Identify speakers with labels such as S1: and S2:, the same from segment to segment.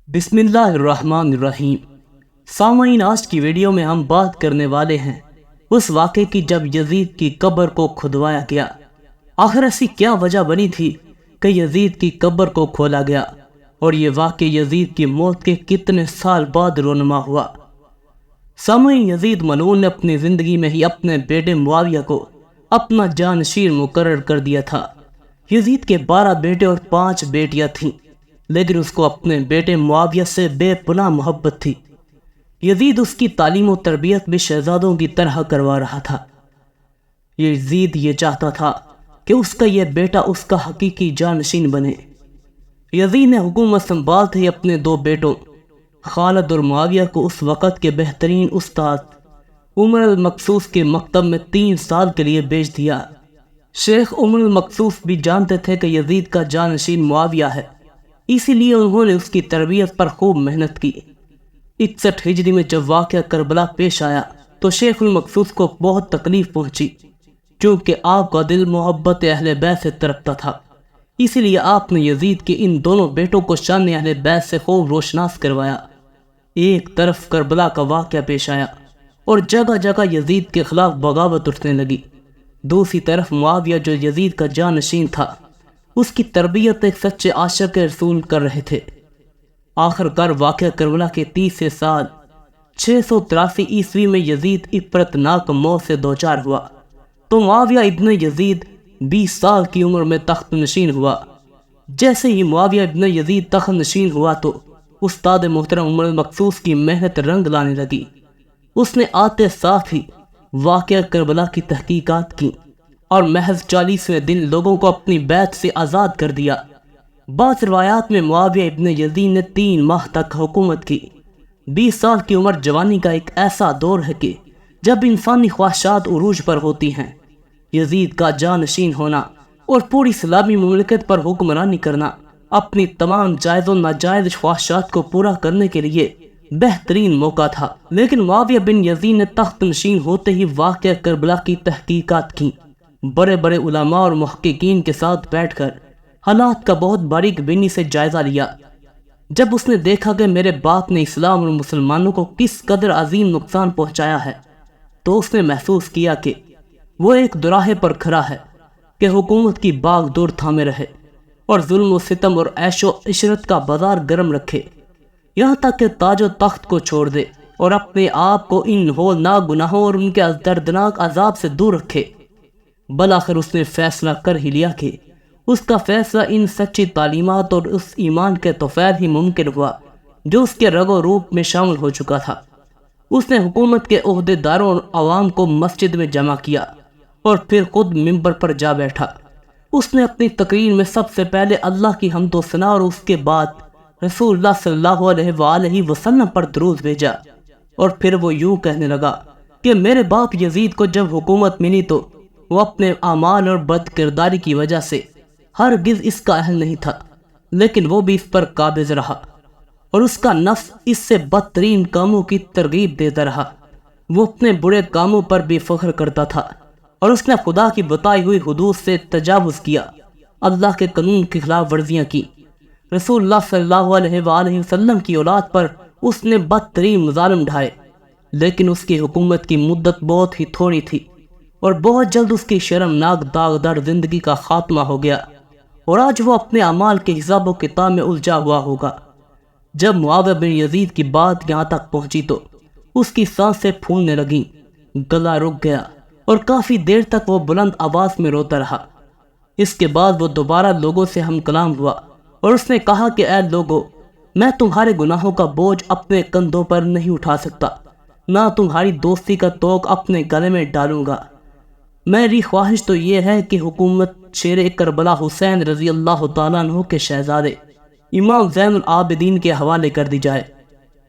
S1: بسم اللہ الرحمن الرحیم۔ سامعین، آج کی ویڈیو میں ہم بات کرنے والے ہیں اس واقعے کی جب یزید کی قبر کو کھدوایا گیا۔ آخر ایسی کیا وجہ بنی تھی کہ یزید کی قبر کو کھولا گیا، اور یہ واقعہ یزید کی موت کے کتنے سال بعد رونما ہوا۔ سامعین، یزید ملعون نے اپنی زندگی میں ہی اپنے بیٹے معاویہ کو اپنا جانشین مقرر کر دیا تھا۔ یزید کے 12 بیٹے اور 5 بیٹیاں تھیں، لیکن اس کو اپنے بیٹے معاویہ سے بے پناہ محبت تھی۔ یزید اس کی تعلیم و تربیت بھی شہزادوں کی طرح کروا رہا تھا۔ یزید یہ چاہتا تھا کہ اس کا یہ بیٹا اس کا حقیقی جانشین بنے۔ یزید نے حکومت سنبھالتے ہی اپنے 2 بیٹوں خالد اور معاویہ کو اس وقت کے بہترین استاد عمر المقصوص کے مکتب میں 3 سال کے لیے بھیج دیا۔ شیخ عمر المقصوص بھی جانتے تھے کہ یزید کا جانشین معاویہ ہے، اسی لیے انہوں نے اس کی تربیت پر خوب محنت کی۔ 61 ہجری میں جب واقعہ کربلا پیش آیا تو شیخ المقصوص کو بہت تکلیف پہنچی، چونکہ آپ کا دل محبت اہل بیت سے تڑپتا تھا۔ اسی لیے آپ نے یزید کے ان دونوں بیٹوں کو شان اہل بیت سے خوب روشناس کروایا۔ ایک طرف کربلا کا واقعہ پیش آیا اور جگہ جگہ یزید کے خلاف بغاوت اٹھنے لگی، دوسری طرف معاویہ جو یزید کا جانشین تھا اس کی تربیت ایک سچے عاشق رسول کر رہے تھے۔ آخر کار واقعہ کربلا کے 30 سال 683 عیسوی میں یزید عبرتناک موت سے دوچار ہوا تو معاویہ ابن یزید 20 سال کی عمر میں تخت نشین ہوا۔ جیسے ہی معاویہ ابن یزید تخت نشین ہوا تو استاد محترم عمر المقصوص کی محنت رنگ لانے لگی۔ اس نے آتے ساتھ ہی واقعہ کربلا کی تحقیقات کی اور محض 40ویں دن لوگوں کو اپنی بیعت سے آزاد کر دیا۔ بعض روایات میں معاویہ ابن یزید نے 3 ماہ تک حکومت کی۔ 20 سال کی عمر جوانی کا ایک ایسا دور ہے کہ جب انسانی خواہشات عروج پر ہوتی ہیں۔ یزید کا جانشین ہونا اور پوری اسلامی مملکت پر حکمرانی کرنا اپنی تمام جائز و ناجائز خواہشات کو پورا کرنے کے لیے بہترین موقع تھا، لیکن معاویہ بن یزید نے تخت نشین ہوتے ہی واقعہ کربلا کی تحقیقات کی۔ بڑے بڑے علماء اور محققین کے ساتھ بیٹھ کر حالات کا بہت باریک بینی سے جائزہ لیا۔ جب اس نے دیکھا کہ میرے باپ نے اسلام اور مسلمانوں کو کس قدر عظیم نقصان پہنچایا ہے تو اس نے محسوس کیا کہ وہ ایک دوراہے پر کھڑا ہے کہ حکومت کی باغ دور تھامے رہے اور ظلم و ستم اور عیش و عشرت کا بازار گرم رکھے، یہاں تک کہ تاج و تخت کو چھوڑ دے اور اپنے آپ کو ان ہولناک گناہوں اور ان کے دردناک عذاب سے دور رکھے۔ بالآخر اس نے فیصلہ کر ہی لیا کہ اس کا فیصلہ ان سچی تعلیمات اور اس ایمان کے توفیل ہی ممکن ہوا جو اس کے رگ و روپ میں شامل ہو چکا تھا۔ اس نے حکومت کے عہدے داروں اور عوام کو مسجد میں جمع کیا اور پھر خود منبر پر جا بیٹھا۔ اس نے اپنی تقریر میں سب سے پہلے اللہ کی حمد و ثنا اور اس کے بعد رسول اللہ صلی اللہ علیہ وآلہ وسلم پر درود بھیجا، اور پھر وہ یوں کہنے لگا کہ میرے باپ یزید کو جب حکومت ملی تو وہ اپنے اعمال اور بد کرداری کی وجہ سے ہرگز اس کا اہل نہیں تھا، لیکن وہ بھی اس پر قابض رہا اور اس کا نفس اس سے بدترین کاموں کی ترغیب دیتا رہا۔ وہ اپنے برے کاموں پر بھی فخر کرتا تھا اور اس نے خدا کی بتائی ہوئی حدود سے تجاوز کیا، اللہ کے قانون کی خلاف ورزیاں کی۔ رسول اللہ صلی اللہ علیہ وآلہ وسلم کی اولاد پر اس نے بدترین مظالم ڈھائے، لیکن اس کی حکومت کی مدت بہت ہی تھوڑی تھی اور بہت جلد اس کی شرمناک داغدار زندگی کا خاتمہ ہو گیا، اور آج وہ اپنے اعمال کے حساب و کتاب میں الجھا ہوا ہوگا۔ جب معاویہ بن یزید کی بات یہاں تک پہنچی تو اس کی سانسیں پھولنے لگیں، گلا رک گیا اور کافی دیر تک وہ بلند آواز میں روتا رہا۔ اس کے بعد وہ دوبارہ لوگوں سے ہم کلام ہوا اور اس نے کہا کہ اے لوگو، میں تمہارے گناہوں کا بوجھ اپنے کندھوں پر نہیں اٹھا سکتا، نہ تمہاری دوستی کا توق اپنے گلے میں ڈالوں گا۔ میری خواہش تو یہ ہے کہ حکومت شیر کربلا حسین رضی اللہ تعالیٰ عنہ کے شہزادے امام زین العابدین کے حوالے کر دی جائے،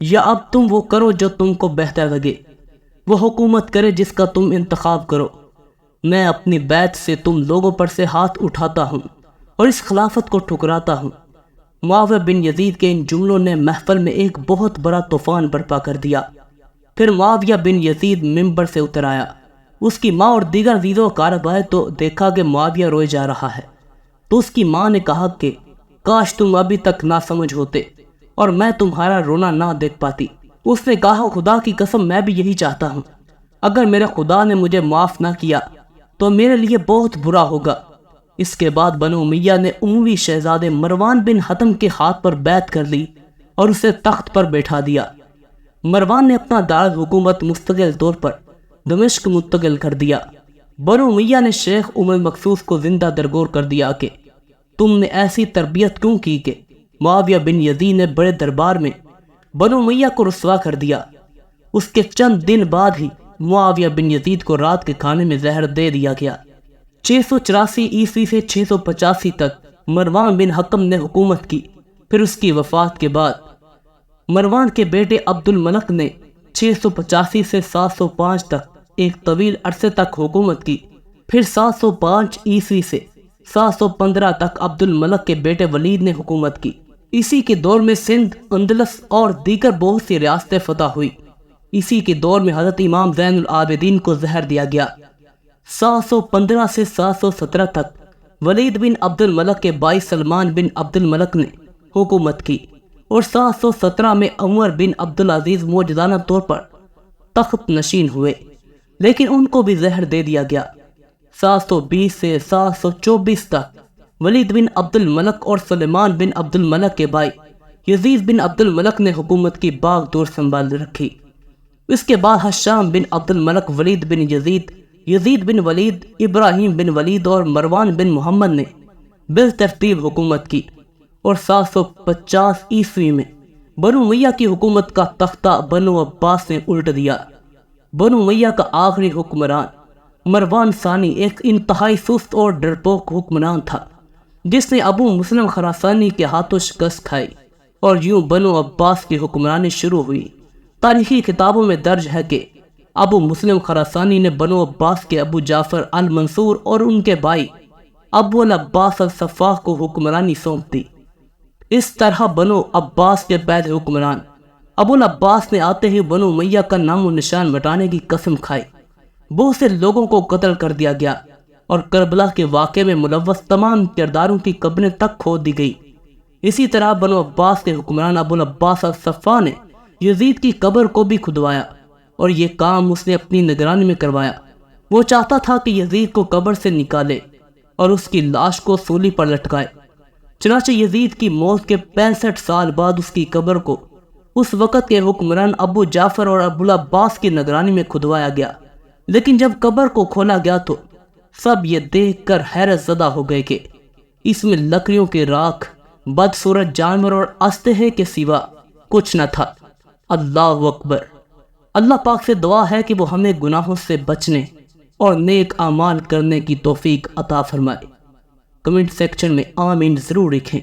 S1: یا اب تم وہ کرو جو تم کو بہتر لگے، وہ حکومت کرے جس کا تم انتخاب کرو۔ میں اپنی بیعت سے تم لوگوں پر سے ہاتھ اٹھاتا ہوں اور اس خلافت کو ٹھکراتا ہوں۔ معاویہ بن یزید کے ان جملوں نے محفل میں ایک بہت بڑا طوفان برپا کر دیا۔ پھر معاویہ بن یزید منبر سے اتر آیا۔ اس کی ماں اور دیگر عزیزوں اقارب آئے تو دیکھا کہ معاویہ روئے جا رہا ہے، تو اس کی ماں نے کہا کہ کاش تم ابھی تک نہ سمجھ ہوتے اور میں تمہارا رونا نہ دیکھ پاتی۔ اس نے کہا خدا کی قسم میں بھی یہی چاہتا ہوں، اگر میرے خدا نے مجھے معاف نہ کیا تو میرے لیے بہت برا ہوگا۔ اس کے بعد بنو امیہ نے اموی شہزادے مروان بن حتم کے ہاتھ پر بیعت کر لی اور اسے تخت پر بیٹھا دیا۔ مروان نے اپنا دارالحکومت مستقل طور پر دمشق منتقل کر دیا۔ بنو امیہ نے شیخ ام المقصوص کو زندہ درگور کر دیا کہ تم نے ایسی تربیت کیوں کی کہ معاویہ بن یزید نے بڑے دربار میں بنو امیہ کو رسوا کر دیا۔ اس کے چند دن بعد ہی معاویہ بن یزید کو رات کے کھانے میں زہر دے دیا گیا۔ 684 عیسوی سے 685 تک مروان بن حکم نے حکومت کی۔ پھر اس کی وفات کے بعد مروان کے بیٹے عبد الملک نے 685 سے 705 تک ایک طویل عرصے تک حکومت کی۔ پھر 705 عیسوی سے 715 تک عبد الملک کے بیٹے ولید نے حکومت کی۔ اسی کے دور میں سندھ، اندلس اور دیگر بہت سی ریاستیں فتح ہوئی۔ اسی کے دور میں حضرت امام زین العابدین کو زہر دیا گیا۔ 715 سے 717 تک ولید بن عبد الملک کے بھائی سلمان بن عبد الملک نے حکومت کی اور 717 میں عمر بن عبدالعزیز موجزانہ طور پر تخت نشین ہوئے، لیکن ان کو بھی زہر دے دیا گیا۔ 720 سے 724 تک ولید بن عبد الملک اور سلیمان بن عبد الملک کے بھائی یزید بن عبد الملک نے حکومت کی باغ دور سنبھال رکھی۔ اس کے بعد حشام بن عبد الملک، ولید بن یزید، یزید بن ولید، ابراہیم بن ولید اور مروان بن محمد نے بالترتیب حکومت کی اور 750 عیسوی میں بنو امیہ کی حکومت کا تختہ بنو عباس نے الٹ دیا۔ بنو امیہ کا آخری حکمران مروان ثانی ایک انتہائی سست اور ڈرپوک حکمران تھا، جس نے ابو مسلم خراسانی کے ہاتھوں شکست کھائی اور یوں بنو عباس کی حکمرانی شروع ہوئی۔ تاریخی کتابوں میں درج ہے کہ ابو مسلم خراسانی نے بنو عباس کے ابو جعفر المنصور اور ان کے بھائی ابو العباس الصفاح کو حکمرانی سونپ دی۔ اس طرح بنو عباس کے پہلے حکمران ابو العباس نے آتے ہی بنو امیہ کا نام و نشان مٹانے کی قسم کھائی۔ بہت سے لوگوں کو قتل کر دیا گیا اور کربلا کے واقعے میں ملوث تمام کرداروں کی قبریں تک کھود دی گئی۔ اسی طرح بنو عباس کے حکمران ابو العباس الصفاح نے یزید کی قبر کو بھی کھدوایا اور یہ کام اس نے اپنی نگرانی میں کروایا۔ وہ چاہتا تھا کہ یزید کو قبر سے نکالے اور اس کی لاش کو سولی پر لٹکائے۔ چنانچہ یزید کی موت کے 65 سال بعد اس کی قبر کو اس وقت کے حکمران ابو جعفر اور ابو العباس کی نگرانی میں کھدوایا گیا، لیکن جب قبر کو کھولا گیا تو سب یہ دیکھ کر حیرت زدہ ہو گئے کہ اس میں لکڑیوں کے راکھ، بدصورت جانور اور اسلحے کے سوا کچھ نہ تھا۔ اللہ اکبر۔ اللہ پاک سے دعا ہے کہ وہ ہمیں گناہوں سے بچنے اور نیک اعمال کرنے کی توفیق عطا فرمائے۔ کمنٹ سیکشن میں آمین ضرور لکھیں۔